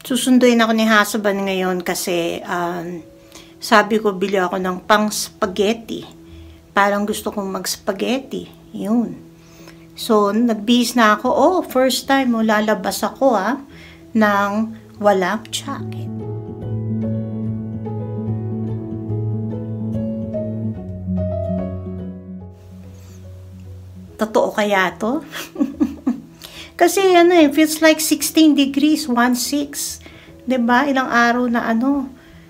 Susunduin ako ni husband ngayon kasi sabi ko bili ako ng pang spaghetti. Parang gusto kong mag-spaghetti. Yun. So, nagbihis na ako. Oh, first time lalabas ako ng walang jacket. Totoo kaya to? Kasi feels like 16 degrees, 16. 'Di ba? Ilang araw na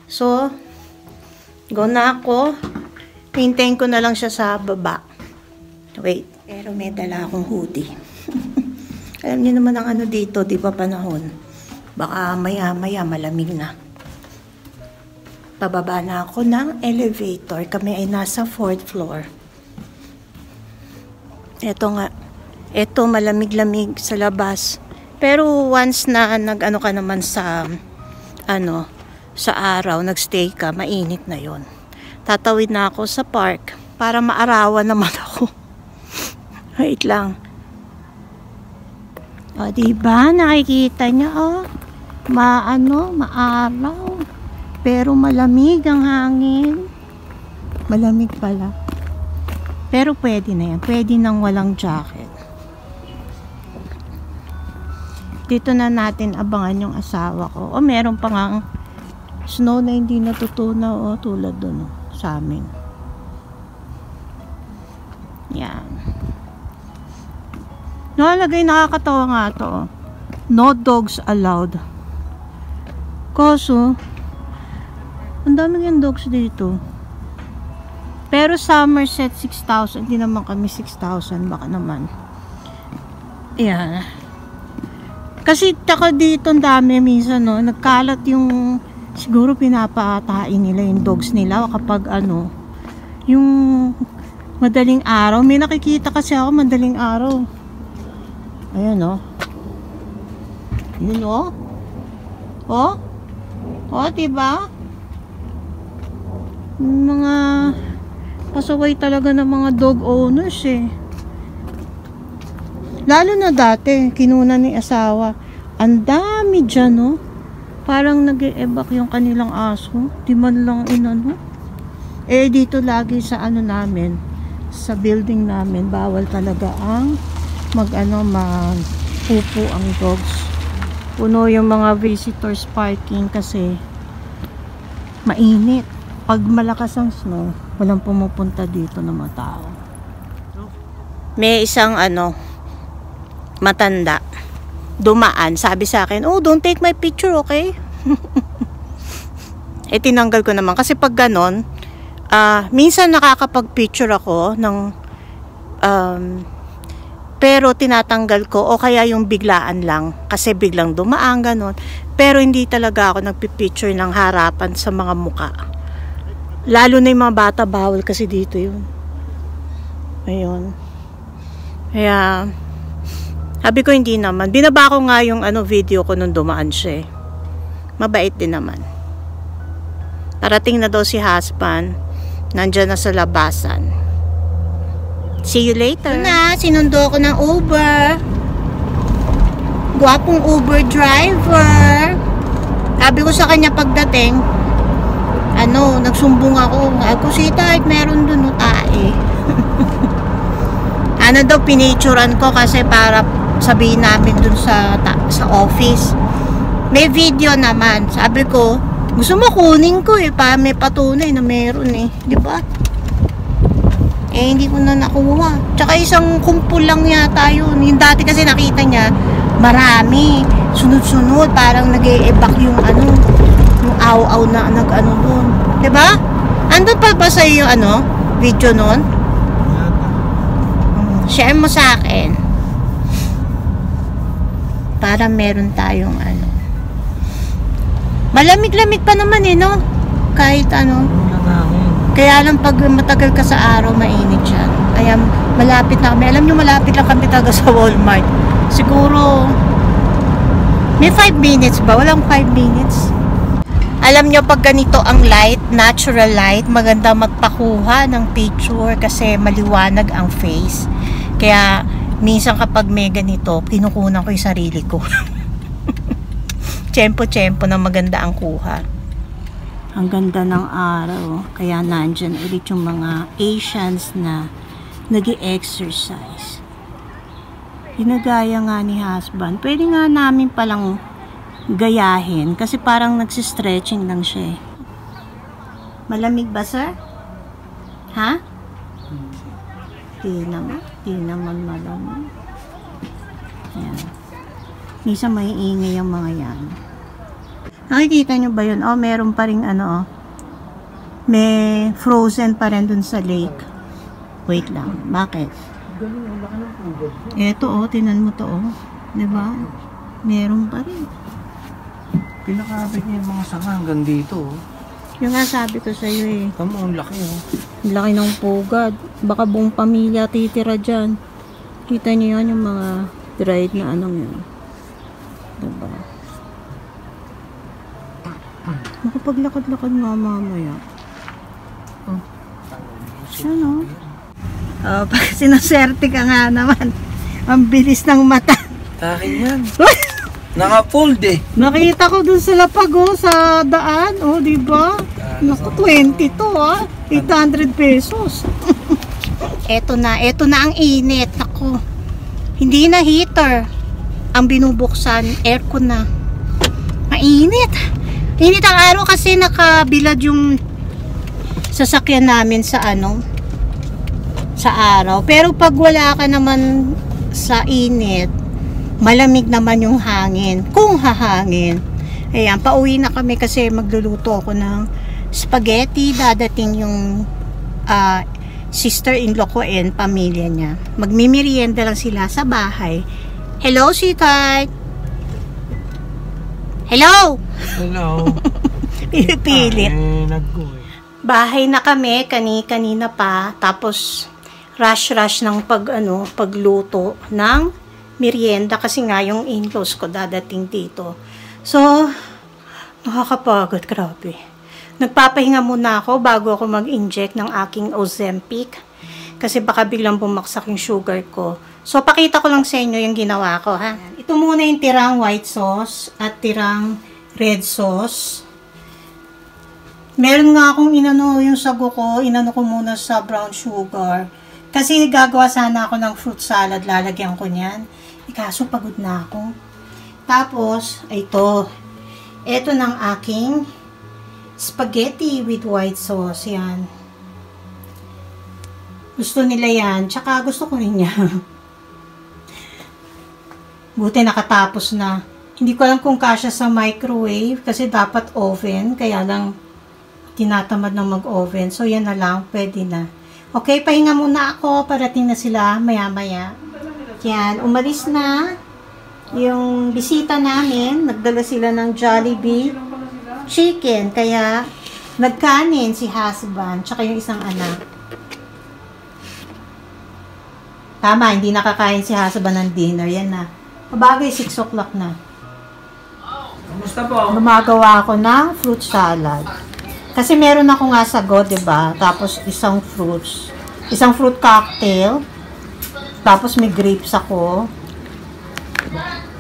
So, go na ako. Hintayin ko na lang siya sa baba. Wait, pero may dala akong hoodie. Alam niyo naman ang dito, 'di ba panahon? Baka maya-maya malamig na. Pababa na ako ng elevator. Kami ay nasa 4th floor. Ito nga. Ito, malamig-lamig sa labas. Pero once na nag-ano ka naman sa sa araw, nagstay ka, mainit na yon. Tatawid na ako sa park para maarawan naman ako. Wait lang. O, diba? Nakikita niya, maaraw. Pero malamig ang hangin. Malamig pala. Pero pwede na yan. Pwede nang walang jacket. Dito na natin abangan yung asawa ko. O, meron pa nga snow na hindi natutunaw tulad dun sa amin. Yan. Nakalagay, nakakatawa nga to. No dogs allowed. Kaso, ang daming yung dogs dito. Pero Somerset 6,000. Hindi naman kami 6,000. Baka naman. Yan. Kasi taka dito ang dami minsan nagkalat yung siguro pinapatain nila yung dogs nila kapag yung madaling araw. May nakikita kasi ako madaling araw. Ayan Yun diba? Mga pasaway talaga ng mga dog owners Lalo na dati, kinuna ni asawa. Ang dami dyan, Parang nag-e-evac yung kanilang aso. Di man lang dito lagi sa namin, sa building namin, bawal talaga ang mag-pupo ang dogs. Puno yung mga visitors parking kasi mainit. Pag malakas ang snow, walang pumupunta dito ng mga tao. May isang matanda dumaan, sabi sa akin, don't take my picture, okay? Tinanggal ko naman kasi pag ganon, minsan nakakapag-picture ako ng pero tinatanggal ko o kaya yung biglaan lang kasi biglang dumaan ganon, pero hindi talaga ako nagpipicture ng harapan sa mga muka, lalo na yung mga bata, bawal kasi dito yun. Ayun, kaya sabi ko hindi naman. Binaba ko nga yung video ko nung dumaan siya. Mabait din naman. Parating na daw si husband. Nandyan na sa labasan. See you later. Sinundo ko ng Uber. Gwapong Uber driver. Sabi ko sa kanya pagdating, nagsumbong ako. Kusita, meron dun tae. Pinicturean ko kasi para sabihin namin dun sa office. May video naman. Sabi ko, gusto mo kunin ko para may patunay na meron di ba? Hindi ko na nakuha. Tsaka isang kumpul lang yata yun. Yung dati kasi nakita niya, marami. Sunod-sunod, parang nag-e-evac yung yung aw-aw na dun. Di ba? Andun pa ba sa'yo yung video nun? Share mo sa akin. Para meron tayong malamig-lamig pa naman kahit kaya lang pag matagal ka sa araw mainit siya. Kaya malapit na kami, alam nyo malapit lang kami talaga sa Walmart. Siguro may 5 minutes ba? Walang 5 minutes. Alam nyo pag ganito ang light, natural light, maganda magpakuha ng picture kasi maliwanag ang face. Kaya minsan kapag may ganito, kinukunan ko yung sarili ko. tsempo-tsempo na maganda ang kuha. Ang ganda ng araw. Kaya nandyan ulit yung mga Asians na nag-exercise. Ginagaya nga ni husband. Pwede nga namin palang gayahin kasi parang nagsistretching lang siya eh. Malamig ba, sir? Ha? Di naman malamig. Ayan. Minsan may ingay ang mga yan. Nakikita nyo ba yun? Oh, meron pa rin ano, oh. May frozen pa rin dun sa lake. Wait lang. Bakit? Eto, oh. Tinan mo to, oh. Diba? Meron pa rin. Pinakabit niya yung mga sanga hanggang dito, oh. Yung nga sabi ko sa'yo eh. Tama, ang laki, oh. Ang laki ng pugad. Baka buong pamilya titira dyan. Kita niyo yan yung mga dried na anong yun. Diba? Makapaglakad-lakad nga mamaya. Oh. Ano? Oh, pag sinaserte ka nga naman. Ang bilis ng mata. Takin yan. Naka-fold eh. Nakita ko dun sa lapag, oh, sa daan. Oh, diba? Naku, 20 to, ah. 800 pesos. Eto na ang init. Naku. Hindi na heater ang binubuksan. Aircon na. Mainit. Init ang araw kasi nakabilad yung sasakyan namin sa ano, sa araw. Pero pag wala ka naman sa init, malamig naman yung hangin. Kung hahangin. Ayan, pauwi na kami kasi magluluto ako ng spaghetti. Dadating yung sister-in-law ko and pamilya niya. Magmimerienda lang sila sa bahay. Hello, sweetheart! Hello! Hello. Pinipilit. Nag-go eh. Bahay na kami, kanina pa. Tapos, rush ng pagluto ng merienda kasi nga yung in-laws ko dadating dito. So, nakakapagod, grabe. Nagpapahinga muna ako bago ako mag-inject ng aking Ozempic kasi baka biglang bumaksak yung sugar ko. So, pakita ko lang sa inyo yung ginawa ko, ha. Ito muna yung tirang white sauce at tirang red sauce. Meron nga akong yung sago ko, inano ko muna sa brown sugar. Kasi gagawa sana ako ng fruit salad, lalagyan ko niyan. Kaso pagod na ako. Tapos, ito ng aking spaghetti with white sauce. Yan. Gusto nila yan. Tsaka gusto ko rin yan. Buti nakatapos na. Hindi ko alam kung kasya sa microwave kasi dapat oven. Kaya lang tinatamad na mag-oven. So, yan na lang. Pwede na. Okay, pahinga muna ako. Parating na sila maya-maya. Yan, umalis na yung bisita namin. Nagdala sila ng Jollibee chicken. Kaya, nagkanin si husband. Tsaka yung isang anak. Tama, hindi nakakain si husband ng dinner. Yan na. Kabagay, 6 o'clock na. Kamusta po? Gumagawa ako ng fruit salad. Kasi meron ako nga sago, diba? Tapos isang fruit cocktail. Tapos may grapes ako.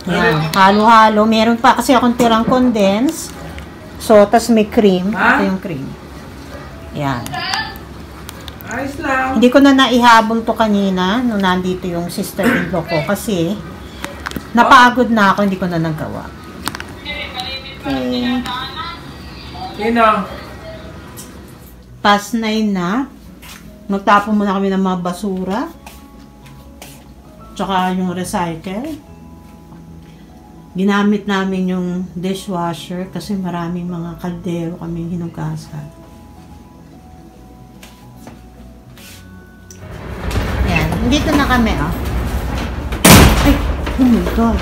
Yan, halo-halo. Meron pa kasi akong tirang condense. So, tapos may cream. Ito yung cream. Yan. Ayos lang. Hindi ko na naihabol to kanina nung nandito yung sister-in-law ko kasi napagod na ako, hindi ko na nagawa. Okay. Sino? Past 9 na. Magtapon muna kami ng mga basura. Tsaka yung recycle. Ginamit namin yung dishwasher kasi maraming mga kaldero kami hinugasan. Yan. Dito na kami, oh. Ay! Oh my God!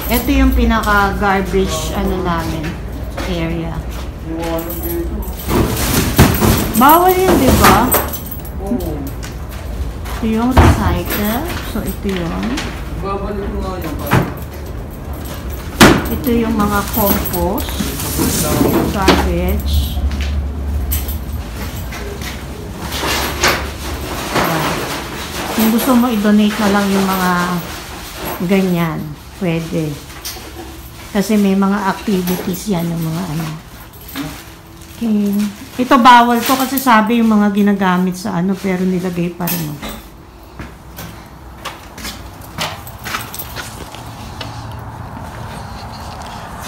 Ito yung pinaka-garbage, namin, area. Bawal yun, di ba? Oo. Ito yung recycle. So, ito yun. Babalik ko nga yan pa. Ito yung mga compost. Yung garbage. Kung gusto mo, i-donate na lang yung mga ganyan. Pwede. Kasi may mga activities yan ng mga ano. Okay. Ito bawal to kasi sabi yung mga ginagamit sa ano pero nilagay pa rin. Oh.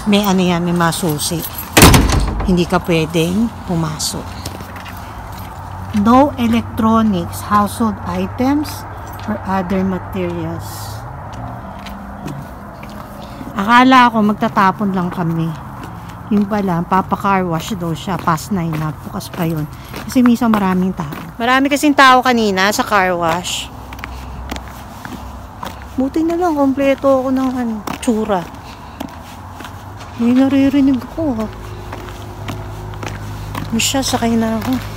May ano yan, may masusi. Hindi ka pwedeng pumasok. No electronics, household items, or other materials. Akala ko magtatapon lang kami. Yung pala, papa-car wash daw siya. Past 9 na. Bukas pa yun. Kasi minsan maraming tao. Marami kasing tao kanina sa car wash. Buti na lang, kompleto ako ng ano, tsura. May naririnig ako. Siya, sakay na ako.